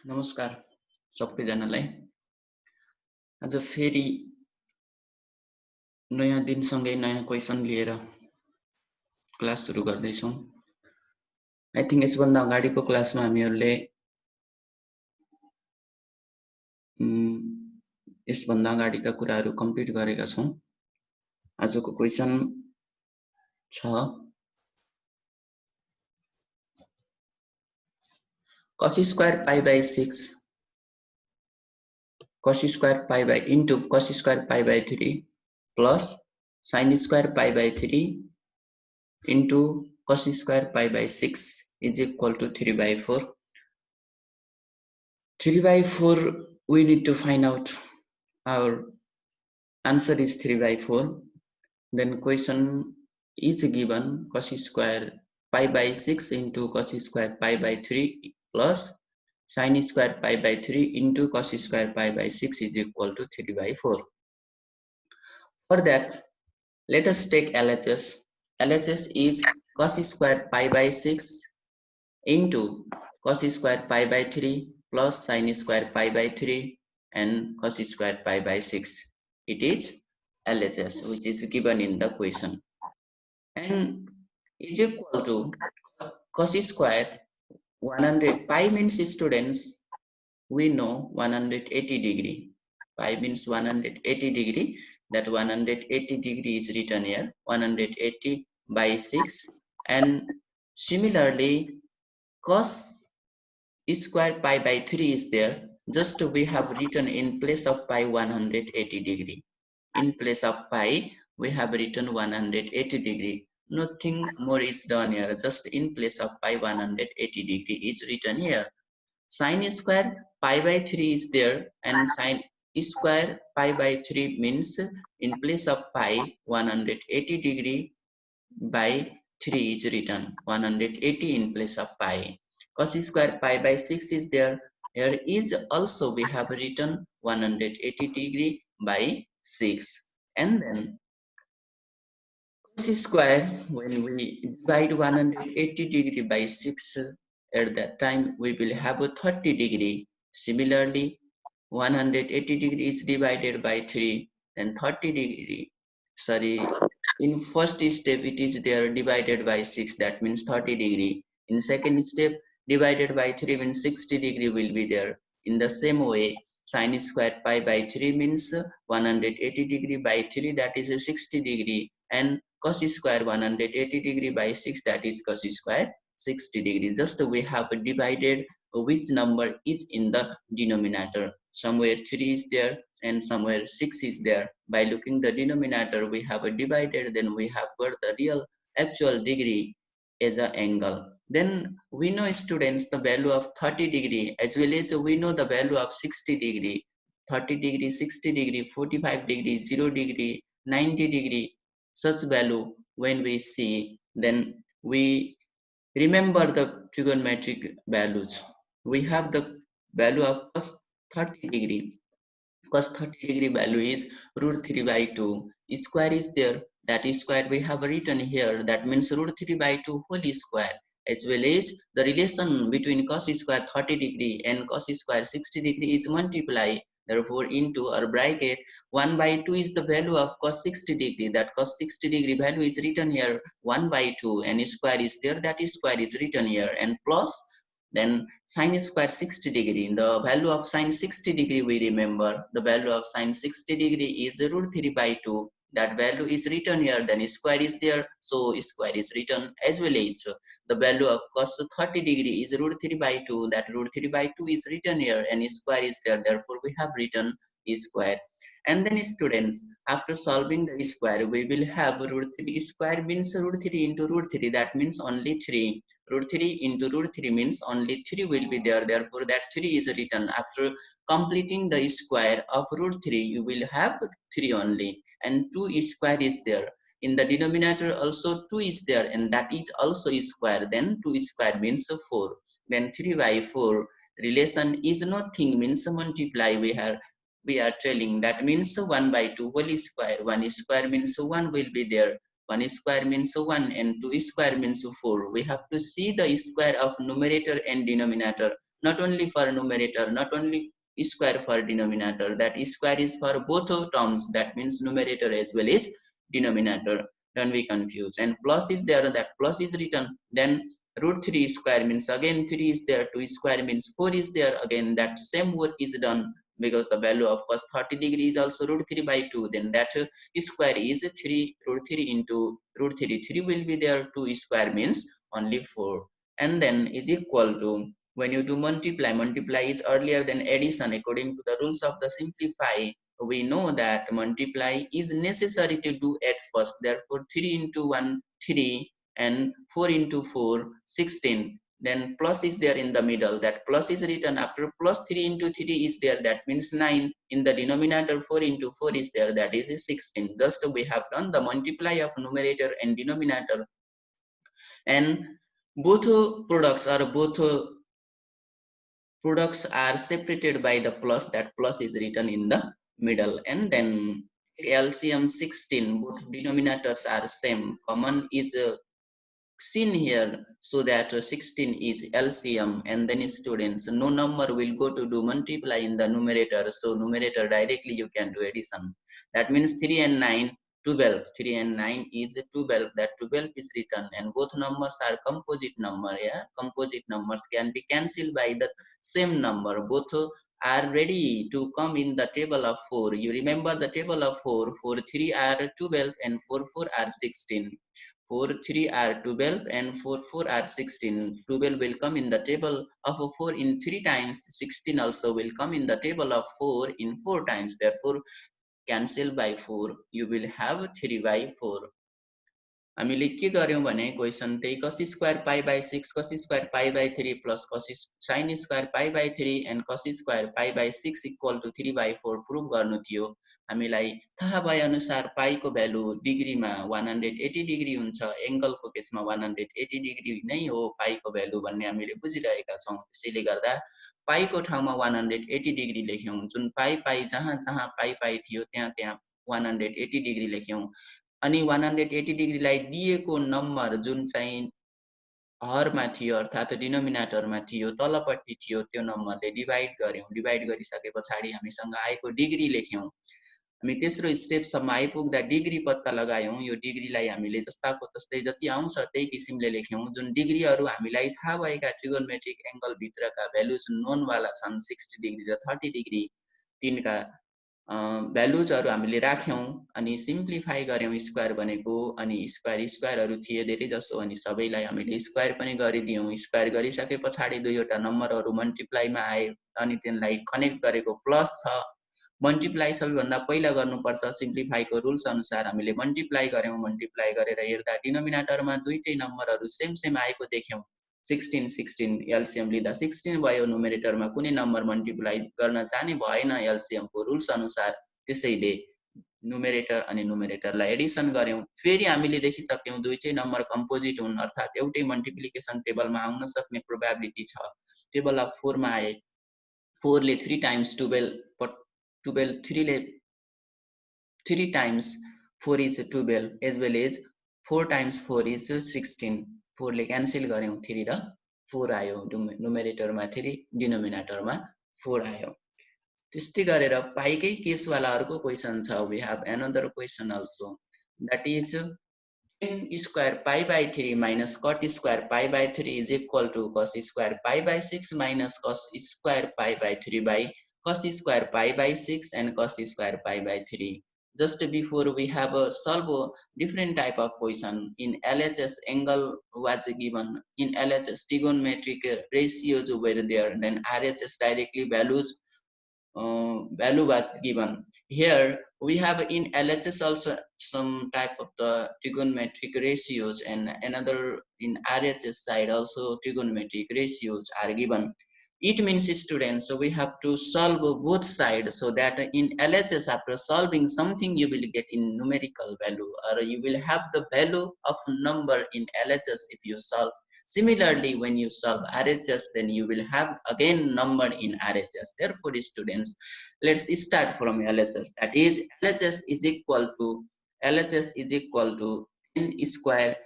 नमस्कार सबैजनालाई। आज फेरि नयाँ दिनसँगै नयाँ क्वेसन लिएर क्लास सुरु गर्दैछौँ। आई थिङ्क यसभन्दा अगाडिको क्लासमा हामीहरूले यसभन्दा अगाडिका कुराहरू कम्प्लिट गरेका छौँ। आजको क्वेसन छ cos square pi by 6 cos square pi by into cos square pi by 3 plus sin square pi by 3 into cos square pi by 6 is equal to 3 by 4. 3 by 4 we need to find out. Our answer is 3 by 4. Then question is given cos square pi by 6 into cos square pi by 3 plus sin square pi by 3 into cos square pi by 6 is equal to 3 by 4. For that, let us take LHS. LHS is cos square pi by 6 into cos square pi by 3 plus sin square pi by 3 and cos square pi by 6. It is LHS, which is given in the question, and is equal to cos square 100. Pi means, students, we know 180 degree. Pi means 180 degree. That 180 degree is written here, 180 by 6. And similarly, cos square pi by 3 is there. Just we have written in place of pi 180 degree. In place of pi, we have written 180 degree. Nothing more is done here. Just in place of pi 180 degree is written here. Sin square pi by 3 is there, and sin square pi by 3 means in place of pi 180 degree by 3 is written, 180 in place of pi. Cos square pi by 6 is there. Here is also we have written 180 degree by 6. And then cos square, when we divide 180 degree by 6, at that time we will have a 30 degree. Similarly, 180 degree is divided by 3, then 30 degree, sorry, in first step it is there divided by 6, that means 30 degree. In second step, divided by 3 means 60 degree will be there. In the same way, sin square pi by 3 means 180 degree by 3, that is a 60 degree, and cos square 180 degree by 6, that is cos square 60 degree. Just we have divided which number is in the denominator. Somewhere 3 is there and somewhere 6 is there. By looking the denominator, we have divided, then we have got the real actual degree as an angle. Then we know, students, the value of 30 degree, as well as we know the value of 60 degree. 30 degree, 60 degree, 45 degree, 0 degree, 90 degree, such value when we see, then we remember the trigonometric values. We have the value of cos 30 degree. Cos 30 degree value is root 3 by 2. Square is there. That square we have written here. That means root 3 by 2 whole square. As well as the relation between cos square 30 degree and cos square 60 degree is multiply. Therefore, into our bracket, 1 by 2 is the value of cos 60 degree. That cos 60 degree value is written here, 1 by 2, and square is there. That square is written here, and plus then sin square 60 degree. The value of sin 60 degree, we remember the value of sin 60 degree is root 3 by 2. That value is written here, then square is there, so square is written. As well as the value of cos 30 degree is root 3 by 2. That root 3 by 2 is written here, and square is there, therefore we have written square. And then, students, after solving the square, we will have root 3 square means root 3 into root 3, that means only 3. Root 3 into root 3 means only 3 will be there, therefore that 3 is written. After completing the square of root 3, you will have 3 only, and 2 square is there. In the denominator also 2 is there, and that is also square. Then 2 square means 4. Then 3 by 4 relation is nothing, means multiply. We are telling, that means 1 by 2 whole square. 1 square means 1 will be there. 1 square means 1, and 2 square means 4. We have to see the square of numerator and denominator. not only for numerator, not only square for denominator. That square is for both of terms. That means numerator as well as denominator. Don't be confused. And plus is there, that plus is written. Then root 3 square means again 3 is there, 2 square means 4 is there, again that same work is done, because the value of cos 30 degree is also root 3 by 2. Then that square is 3 root 3 into root 3. 3 will be there, 2 square means only 4. And then is equal to, when you do multiply, multiply is earlier than addition according to the rules of the simplify. We know that multiply is necessary to do at first. Therefore 3 into 1 3, and 4 into 4 16. Then plus is there in the middle, that plus is written after plus 3 into 3 is there, that means 9. In the denominator 4 into 4 is there, that is 16. Just we have done the multiply of numerator and denominator, and both products are separated by the plus. That plus is written in the middle. And then LCM 16, both denominators are same, common is seen here, so that 16 is LCM. And then students, no number will go to do multiply in the numerator, so numerator directly you can do addition. That means 3 and 9 12. 3 and 9 is 12. That 12 is written, and both numbers are composite number. Yeah, composite numbers can be cancelled by the same number. Both are ready to come in the table of 4. You remember the table of 4. 4 3 are 12 and 4 4 are 16. 4 3 are 12 and 4 4 are 16. 12 will come in the table of 4 in 3 times. 16 also will come in the table of 4 in 4 times. Therefore cancel by 4. You will have 3 by 4. हामीले के गर्यौं भने question त्यही cos square pi by 6 cos square pi by 3 plus cos sin square pi by 3 and cos square pi by 6 equal to 3 by 4 prove गर्नु थियो। हामीलाई थाहा भए अनुसार पाईको भ्यालु डिग्रीमा 180 डिग्री हुन्छ, एंगलको केसमा 180 डिग्री नै हो पाईको भ्यालु भन्ने हामीले बुझिरहेका छौं। त्यसैले गर्दा पाईको ठाउँमा 180 डिग्री लेख्यौं। जुन पाई पाई जहाँ जहाँ पाई पाई थियो त्यहाँ त्यहाँ 180 डिग्री लेख्यौं। अनि 180 डिग्रीलाई दिएको नम्बर जुन चाहिँ हरमा थियो अर्थात डिनोमिनेटरमा थियो, तलपट्टि थियो, त्यो नम्बरले डिवाइड गर्यौं। डिवाइड गरिसके पछाडी हामीसँग आएको डिग्री लेख्यौं। हामी तेस्रो स्टेपसम्म आइपुग्दा डिग्री पत्ता लगायौं। यो डिग्रीलाई हामीले जस्ताको तस्तै जति आउँछ त्यही किसिमले लेख्यौं। जुन डिग्रीहरू हामीलाई थाहा भएका ट्रिगोनोमेट्रिक एंगल भित्रका भ्यालुज नोन वाला छन् 60 डिग्री र 30 डिग्री, तिनका भ्यालुजहरू हामीले राख्यौं अनि सिम्प्लिफाई गर्यौं। स्क्वायर बनेको अनि स्क्वायरहरू थिए धेरै जसो, अनि सबैलाई हामीले स्क्वायर पनि गरिदियौं। स्क्वायर गरिसके पछाडी दुईवटा नम्बरहरू मल्टिप्लाईमा आए अनि त्यसलाई कनेक्ट गरेको प्लस छ। मल्टिप्लाई सबैभन्दा पहिला गर्नुपर्छ। सिम्प्लिफाईको रुल्स अनुसार हामीले मल्टिप्लाई गर्यौं। मल्टिप्लाई गरेर हेर्दा डिनोमिनेटरमा दुईटै नम्बरहरू सेम सेम आएको देख्यौं। 16 16 एलसीएम लिँदा 16 भयो। नुमेरेटरमा कुनै नम्बर मल्टिप्लाई गर्न जाने भएन एलसीएम को रुल्स अनुसार, त्यसैले नुमेरेटर अनि नुमेरेटरलाई एडिसन गर्यौं। फेरि हामीले देखिसक्यौं दुईटै नम्बर कम्पोजिट हुन्, अर्थात एउटै मल्टिप्लिकेसन टेबलमा आउन सक्ने प्रोबेबिलिटी छ। टेबल अफ 4 मा आए 4 ले 3 टाइम्स 12 12 3 ले 3 times 4 is 12 as well as 4 times 4 is 16. 4 ले क्यान्सल गर्यौं, 3 र 4 आयो। नुमेरेटरमा 3, डिनोमिनेटरमा 4 आयो। त्यस्तै गरेर पाईकै केसवाला अर्को क्वेशन छ। We have another question also, that is tan square pi by 3 minus cot square pi by 3 is equal to cos square pi by 6 minus cos square pi by 3 by cos square pi by 6 and cos square pi by 3. Just before we have solve a different type of question. In LHS angle was given, in LHS trigonometric ratios were there, then RHS directly values value was given. Here we have in LHS also some type of the trigonometric ratios, and another in RHS side also trigonometric ratios are given. It means students, so we have to solve both sides, so that in LHS after solving something you will get in numerical value, or you will have the value of number in LHS if you solve. Similarly, when you solve RHS, then you will have again number in RHS. Therefore, students, let's start from LHS. That is, LHS is equal to tan square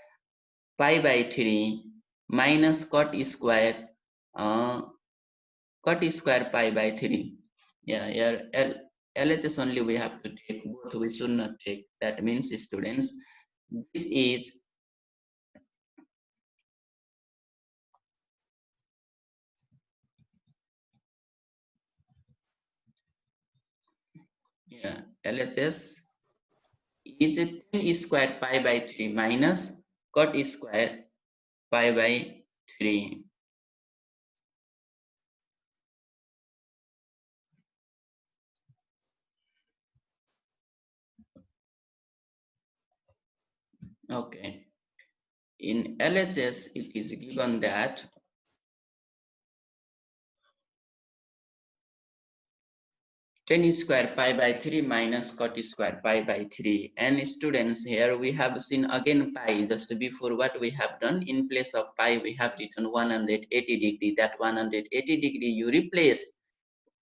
pi by 3 minus cot square cot square pi by 3. Yeah, here LHS only we have to take, both we should not take. That means, students, this is LHS is 10 square pi by 3 minus cot square pi by 3. Okay. In LHS, it is given that 10 square pi by 3 minus cot square pi by 3. And students, here we have seen again pi. Just before, what we have done, in place of pi, we have written 180 degree. That 180 degree you replace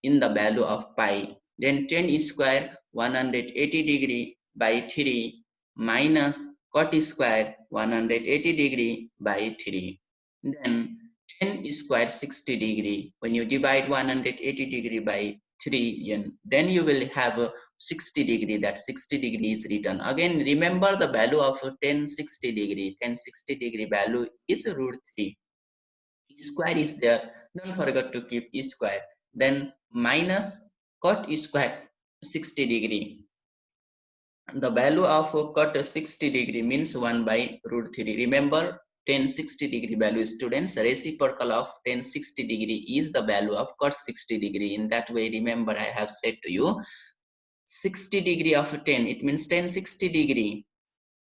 in the value of pi. Then 10 square 180 degree by 3 minus cot square 180 degree by 3. Then 10 square 60 degree. When you divide 180 degree by 3, then you will have a 60 degree. That 60 degree is written. Again, remember the value of 10 60 degree. 10 60 degree value is root 3. Square is there, don't forget to keep square. Then minus cot square 60 degree. The value of cot 60 degree means 1 by root 3. Remember, 10 60 degree value, students, reciprocal of 10 60 degree is the value of cot 60 degree. In that way, remember, I have said to you, 60 degree of 10, it means 10 60 degree.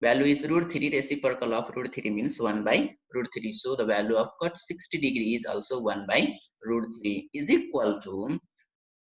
Value is root 3, reciprocal of root 3 means 1 by root 3. So the value of cot 60 degree is also 1 by root 3 is equal to,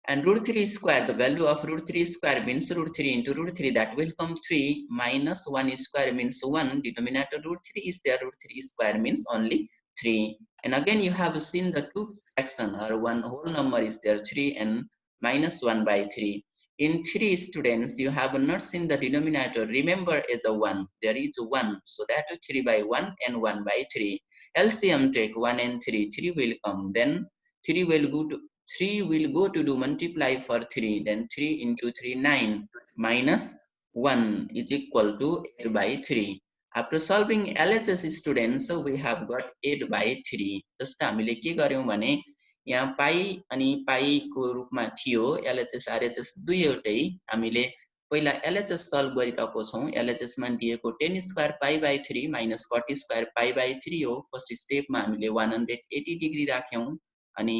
and root 3 square, the value of root 3 square means root 3 into root 3, that will come 3 minus 1 square means 1, denominator root 3 is there, root 3 square means only 3. And again, you have seen the two fraction or one whole number is there, 3 and minus 1 by 3. In 3, students, you have not seen the denominator. Remember, as a 1, there is 1. So that is 3 by 1 and 1 by 3. LCM take 1 and 3. 3 will come. Then 3 will go to 3 will go to do multiply for 3. Then 3 into 3, 9 minus 1 is equal to 8 by 3. After solving LHS, students, so we have got 8 by 3. जस्तो हामीले के गर्यौं भने यहाँ पाई अनि पाईको रूपमा थियो, LHS RHS दुईवटै हामीले पहिला एलएचएस सल्भ गरिरहेको छौं। एलएचएस मा दिएको 10 square pi by 3 minus cot square pi by 3 हो। फर्स्ट स्टेपमा हामीले 180 डिग्री राख्यौं अनि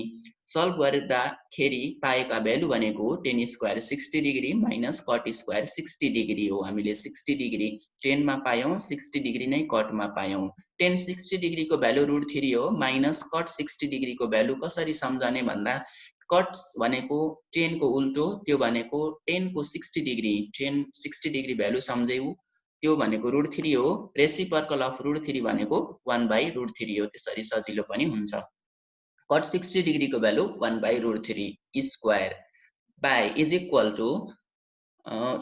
सल्भ गर्दाखेरि पाएका भ्यालु भनेको 10 square 60 degree minus cot square 60 degree हो। हामीले 60 डिग्री 10 मा पायौं, 60 डिग्री नै कट मा पायौं। 10 60 डिग्री को भ्यालु रूट 3 हो, माइनस कट 60 डिग्री को भ्यालु कसरी सम्झने भन्दा कट भनेको 10 को उल्टो, त्यो भनेको 10 को 60 डिग्री, 10 60 डिग्री भ्यालु सम्झेउ, त्यो भनेको रूट 3 हो। रेसिप्रोकल अफ रूट 3 भनेको 1 बाइ रूट 3 हो। त्यसरी सजिलो पनि हुन्छ। cot 60 degree को value 1 by root 3 square by is equal to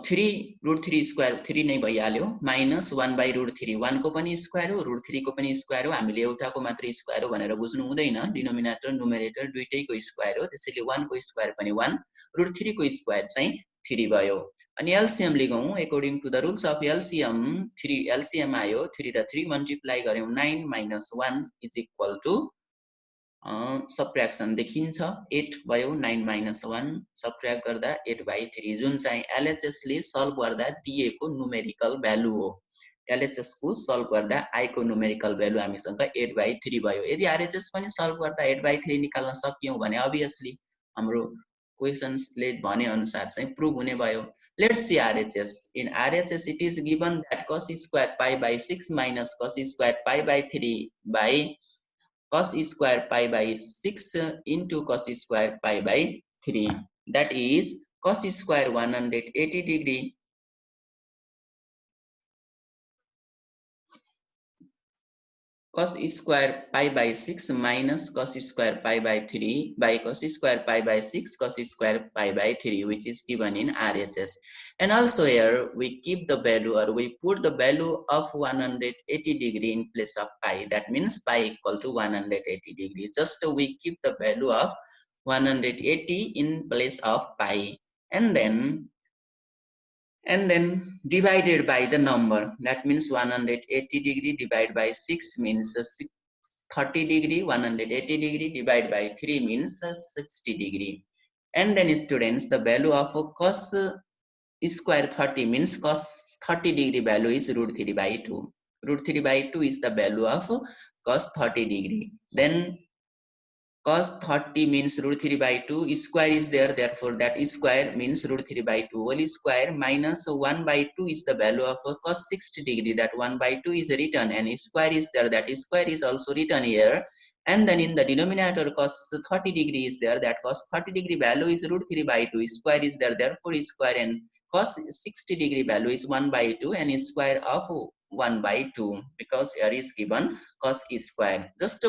3 root 3 square 3 नै भइहाल्यो minus 1 by root 3 1 को पनि स्क्वायर हो root 3 को पनि स्क्वायर हो। हामीले एउटाको मात्र स्क्वायर हो भनेर बुझ्नु हुँदैन, डिनोमिनेटर न्युमरेटर दुईटैको स्क्वायर हो। त्यसैले 1 को स्क्वायर पनि 1, root 3 को स्क्वायर चाहिँ 3 भयो। अनि एलसीएम लिगौं। According to the rules of LCM 3 LCM आयो, 3 र 3 मल्टिप्लाई गर्यौं 9 minus 1 is equal to subtraction देखिन्छ 8 भयो, 9 minus 1 सब्ट्र्याक्ट गर्दा 8 by 3 जुन चाहिँ एलएचएस ले सल्भ गर्दा दिएको न्युमेरिकल भ्यालु हो। एलएचएस को सल्भ गर्दा आएको न्युमेरिकल भ्यालु हामीसँग 8 by 3 भयो। यदि आरएचएस पनि सल्भ गर्दा 8 by 3 निकाल्न सकियौ भने अभियसली हाम्रो क्वेशन्स ले भने अनुसार चाहिँ प्रुभ हुने भयो। Let's see RHS. In RHS, it is given that cos square pi by 6 minus cos square pi by 3 by cos square pi by 6 into cos square pi by 3. That is cos square 180 degree cos square pi by 6 minus cos square pi by 3 by cos square pi by 6 cos square pi by 3, which is given in RHS. And also here we keep the value or we put the value of 180 degree in place of pi. That means pi equal to 180 degree. Just we keep the value of 180 in place of pi, and then divided by the number. That means 180 degree divided by 6 means 30 degree. 180 degree divided by 3 means 60 degree. And then students, the value of cos square 30 means cos 30 degree value is root 3 by 2. Root 3 by 2 is the value of cos 30 degree. Then cos 30 means root 3 by 2, square is there, therefore that square means root 3 by 2 whole square minus 1 by 2 is the value of cos 60 degree, that 1 by 2 is written, and square is there, that square is also written here. And then in the denominator cos 30 degree is there, that cos 30 degree value is root 3 by 2, square is there, therefore square, and cos 60 degree value is 1 by 2 and square of 1 by 2, because here is given cos square. Just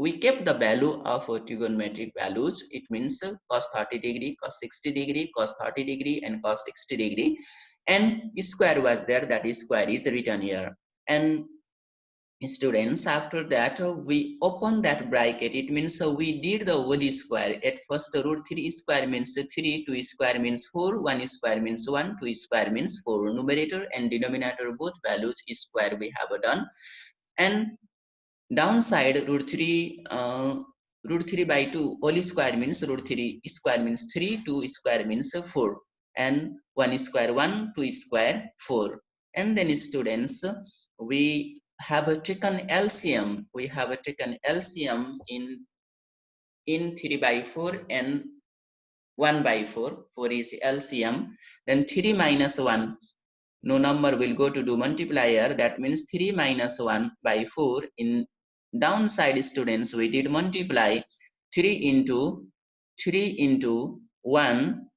we kept the value of trigonometric values. It means cos 30 degree, cos 60 degree, cos 30 degree, and cos 60 degree. And square was there, that square is written here. And students, after that, we open that bracket. It means we did the whole square. At first, root 3 square means 3, 2 square means 4, 1 square means 1, 2 square means 4. Numerator and denominator both values square we have done. And downside root 3 by 2 whole square means root 3 square means 3, 2 square means 4, and 1 square 1, 2 square 4. And then students, we have taken LCM. We have taken LCM in 3 by 4 and 1 by 4. 4 is LCM. Then 3 minus 1. No number will go to do multiplier. That means 3 minus 1 by 4. In downside students, we did multiply 3 into 1,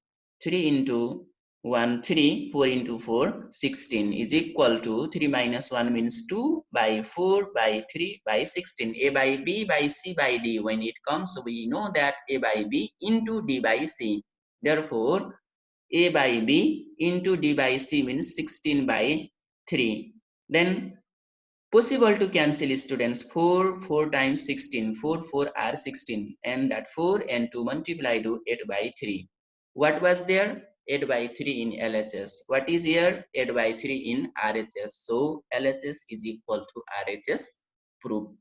3 into 1, 3, 4 into 4, 16 is equal to 3 minus 1 means 2 by 4 by 3 by 16. A by B by C by D. When it comes, we know that A by B into D by C. Therefore, A by B into D by C means 16 by 3. Then possible to cancel students, 4 times 16, 4 are 16, and that 4 and 2 multiply to 8 by 3. What was there? 8 by 3 in LHS. What is here? 8 by 3 in RHS. So LHS is equal to RHS proved.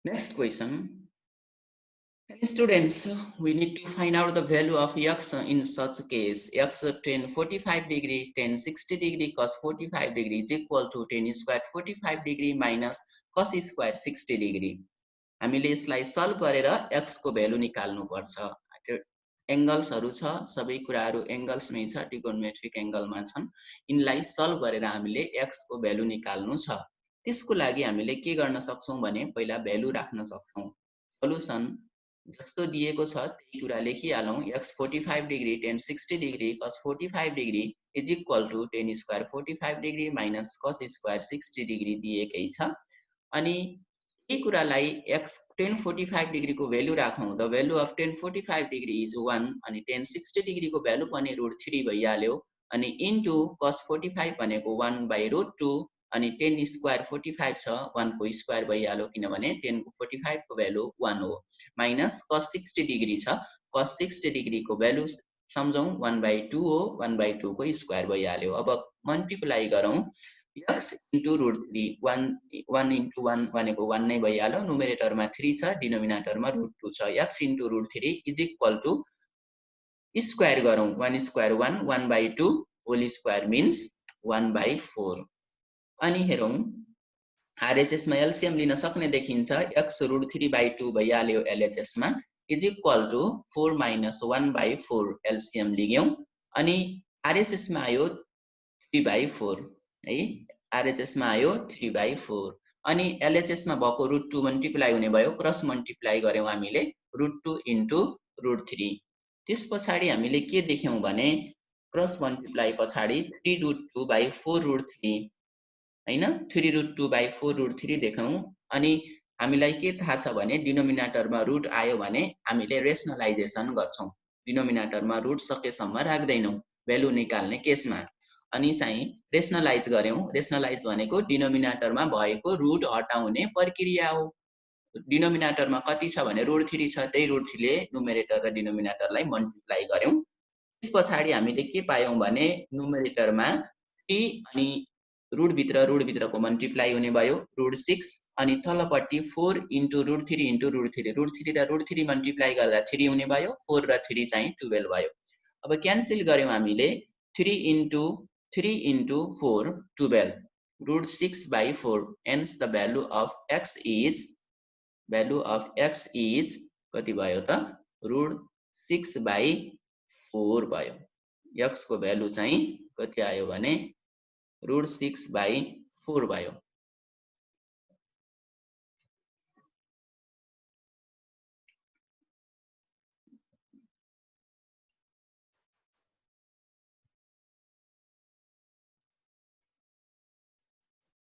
Next question. Students, we need to find out the value of x in such case. X tan 45 degree, tan 60 degree, cos 45 degree is equal to tan square 45 degree minus cos square 60 degree. हामीले यसलाई solve गरेर x को value निकाल्नु पर्छ. एंगल्सहरु छ, सबै कुराहरु एंगल्समै छ, ट्रिगोनोमेट्रिक एंगलमा छन्. इनलाई सल्भ गरेर हामीले x को भ्यालु निकाल्नु छ. त्यसको लागि हामीले के गर्न सक्छौं भने पहिला भ्यालु राख्न सक्छौं. सोलुसन जस्तो दिएको छ त्यही कुरा लेखिहालौं. x 45 degree tan 60 degree cos 45 degree is equal to tan square 45 degree minus cos square 60 degree दिएकै छ. अनि यही कुरालाई x tan 45 डिग्री को भ्यालु राखौं. The value of tan 45 degree is 1 अनि tan 60 डिग्री को भ्यालु पनि √3 भइहाल्यो. अनि इन्टु cos 45 भनेको 1 by √2 अनि tan स्क्वायर 45 छ 1 को स्क्वायर भइहाल्यो किनभने tan को 45 को भ्यालु 1 हो माइनस cos 60 डिग्री छ. cos 60 डिग्री को भ्यालु सम्झौं 1 by 2 हो 1 by 2 को स्क्वायर भइहाल्यो. अब मल्टिप्लाई गरौं x into √3 1 into 1 भनेको 1 नै भइहाल्यो. नुमेरेटरमा 3 छ, डिनोमिनेटरमा √2 छ. x into √3 is equal to square गरौं 1 square 1 by 2 whole square means 1 by 4. अनि हेरौं RHS मा LCM लिन सक्ने देखिन्छ. x √3 by 2 भइहाल्यो LHS मा is equal to 4 minus 1 by 4 LCM लियौं. अनि RHS मा आयो 3 by 4 है. RHS मा आयो 3 by 4. अनि LHS मा भएको √2 मल्टिप्लाई हुने भयो, क्रस मल्टिप्लाई गर्यौं हामीले √2 into √3. त्यसपछि हामीले के देख्यौं भने क्रस मल्टिप्लाई पछाडी 3√2 by 4 √3 हैन 3√2 by 4 √3 देखौं. अनि हामीलाई के थाहा छ भने डिनोमिनेटरमा रुट आयो भने हामीले रेशनलाइजेसन गर्छौं. डिनोमिनेटरमा रुट सकेसम्म राख्दैनौं भ्यालु निकाल्ने केसमा. अनि चाहिँ रेशनलाइज गर्यौं. रेशनलाइज भनेको डिनोमिनेटरमा भएको रुट हटाउने प्रक्रिया हो. डिनोमिनेटरमा कति छ भने √3 छ, त्यही √3 ले नुमेरेटर र डिनोमिनेटरलाई मल्टिप्लाई गर्यौं। त्यसपछि हामीले के पायौं भने नुमेरेटरमा 3 अनि √भित्रको मल्टिप्लाई हुने भयो √6 अनि तलपट्टि 4 इन्टु √3 इन्टु √3 √3 र √3 मल्टिप्लाई गर्दा 3 हुने भयो, 4 र 3 चाहिँ 12 भयो। अब क्यान्सल गर्यौं हामीले 3 into 4 12 √6/4 hence the value of x is कति भयो त √6/4 भयो। x को भ्यालु चाहिँ कति आयो भने √6/4 भयो।